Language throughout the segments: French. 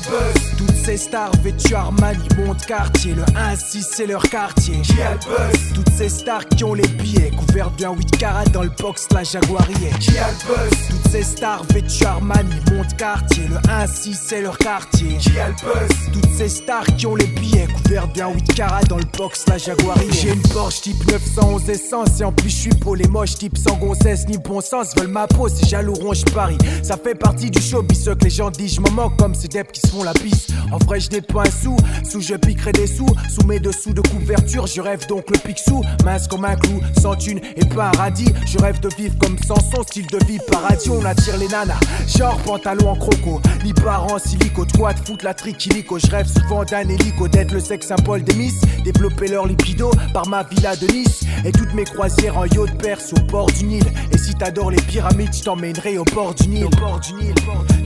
le buzz? Toutes ces stars vêtues Armani montent quartier. Le 1-6 c'est leur quartier. Qui a le buzz? Toutes ces stars qui ont les billets couverts d'un 8 carats dans le box la jaguarier. Qui a le buzz? Toutes ces stars vêtues Armani montent quartier. Le 1-6 c'est leur quartier. Qui a le buzz? Toutes ces stars qui ont les billets couverts d'un 8 carats dans le box la jaguarier. J'ai une Porsche type 911 essence et en plus je suis pour les moches type sans grossesse ni bon sens veulent ma peau, c'est jaloux ronge Paris. Ça fait partie du showbiz, ce que les gens disent, je m'en moque comme ces deps qui se font la pisse. En vrai je n'ai pas un sou, sous je piquerai des sous, sous mes dessous de couverture, je rêve donc le picsou, mince comme un clou, sans thune et pas un radis. Je rêve de vivre comme Samson, style de vie paradis, on attire les nanas, genre pantalon en croco, ni parents silico, toi de foutre la triquilico. Je rêve souvent d'un hélico, d'être le sex symbole des miss, développer leur libido par ma villa de Nice, et toutes mes croisières en yacht perse au bord du Nil. Et si t'adores les pyramides, je t'emmènerai au bord du Nil.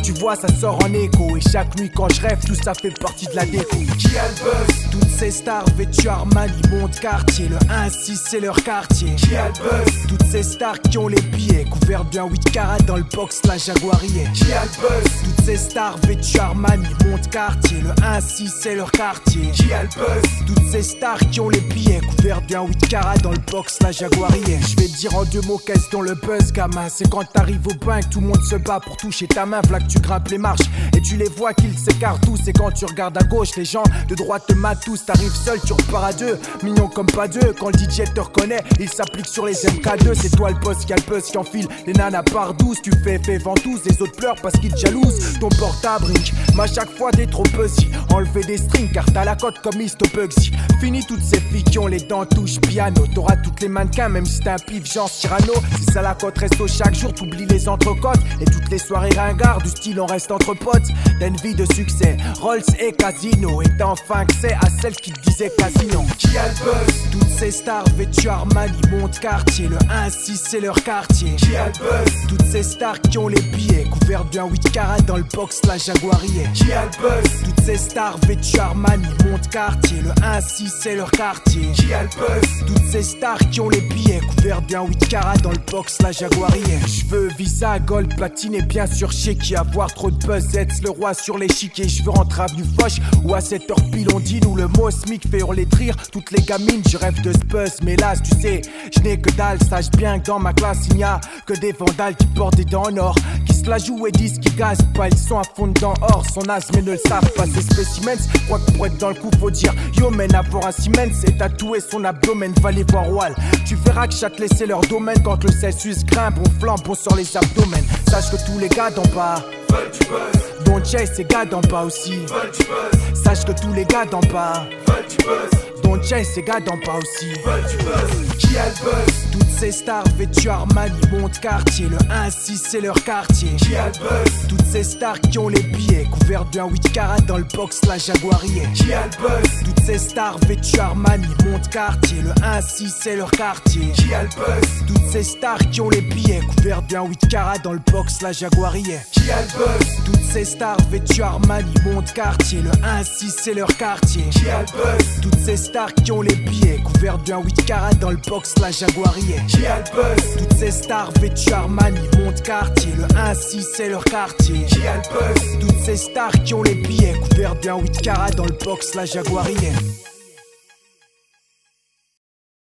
Tu vois, ça sort en écho. Et chaque nuit quand je rêve, tout ça fait partie de la déco. Qui a le buzz? Toutes ces stars vêtues Armani montent quartier. Le 1-6 c'est leur quartier. Qui a le buzz? Toutes ces stars qui ont les billets couverts d'un 8 carats dans le box la jaguarier. Qui a le buzz? Toutes ces stars vêtues Armani montent quartier. Le 1-6 c'est leur quartier. Qui a le buzz? Toutes ces stars qui ont les billets couverts d'un 8 carats dans le box la jaguarier. Je vais te dire en deux mots qu'est-ce dans le buzz gamin. C'est quand t'arrives au bain que tout le monde se bat pour toucher ta main. V'là que tu grimpes les marches et tu les vois qu'ils s'écartent tous. Et quand tu regardes à gauche, les gens de droite te matent tous. T'arrives seul, tu repars à deux, mignon comme pas deux. Quand le DJ te reconnaît, il s'applique sur les MK2. C'est toi le boss qui a le buzz qui enfile les nanas par 12. Tu fais ventouse, les autres pleurent parce qu'ils te jalousent. Ton portable ring, mais à chaque fois t'es trop pussy. Enlever des strings car t'as la cote comme Mr. Bugsy. Fini toutes ces filles qui ont les dents touche piano. T'auras toutes les mannequins même si t'es un pif genre Cyrano. C'est ça la cote, resto chaque jour, t'oublies les entrecôtes. Et toutes les soirées ringards, du style on reste entre potes. T'as une vie de succès, Rolls et casino. Et t'as enfin accès à celle qui te disait casino. Qui a le buzz? Toutes ces stars vêtues Armani montent quartier. Le 1-6 c'est leur quartier. Qui a le buzz? Toutes ces stars qui ont les billets couverts d'un 8 carats dans le box la jaguarier. Qui a le buzz? Toutes ces stars vêtues Armani montent quartier. Le 1-6 c'est leur quartier. Qui a le buzz? Toutes ces stars qui ont les billets couverts d'un 8 carats dans le box la jaguarier. Je veux visa, gold, platine et bien sûr chez qui avoir trop de buzz. Être le roi sur l'échiquier. Je veux rentrer avenue Foch ou à 7h pile on dîne où le mot smic fait hurler de rire toutes les gamines. Je rêve de ce buzz mais là tu sais je n'ai que dalle. Sache bien que dans ma classe il n'y a que des vandales qui portent des dents en or, qui se la jouent et disent qu'ils gazent pas. Ils sont à fond dedans or, son as mais ne le savent pas. Ces spécimens, crois que pour être dans le coup faut dire yo men. Avoir un Siemens c'est tatouer son abdomen. Va les voir Wall, tu verras que chaque laisser leur domaine. Quand le Celsius grimpe on flambe, on sort les abdomens. Sache que tous les gars d'en bas veulent du buzz. Don't chase ces gars d'en bas aussi Veulent du buzz. Sache que tous les gars d'en bas Veulent du buzz. Don't chase ces gars d'en bas aussi Veulent du buzz. Qui a le buzz? Toutes ces stars vêtues Armani montent quartier. Le 1-6 c'est leur quartier. Qui a le buzz? Toutes ces stars qui ont les billets couverts d'un 8 carats dans le box la jaguarier. Qui a le buzz? Toutes ces stars vêtues Armani montent quartier. Le 1-6 c'est leur quartier. Qui a le buzz? Toutes ces stars qui ont les billets couverts d'un 8 carats dans le box la jaguarier. Qui a le buzz? Toutes ces stars vêtues Armani montent quartier. Le 1-6 c'est leur quartier. Qui a le buzz? Toutes ces stars qui ont les billets couverts d'un 8 carats dans le box la jaguarier. Qui a le buzz? Toutes ces stars vêtues Armani montent quartier. Le 1-6 c'est leur quartier. Qui a le buzz? Toutes ces stars qui ont les billets couverts d'un 8 carats dans le box la jaguarier.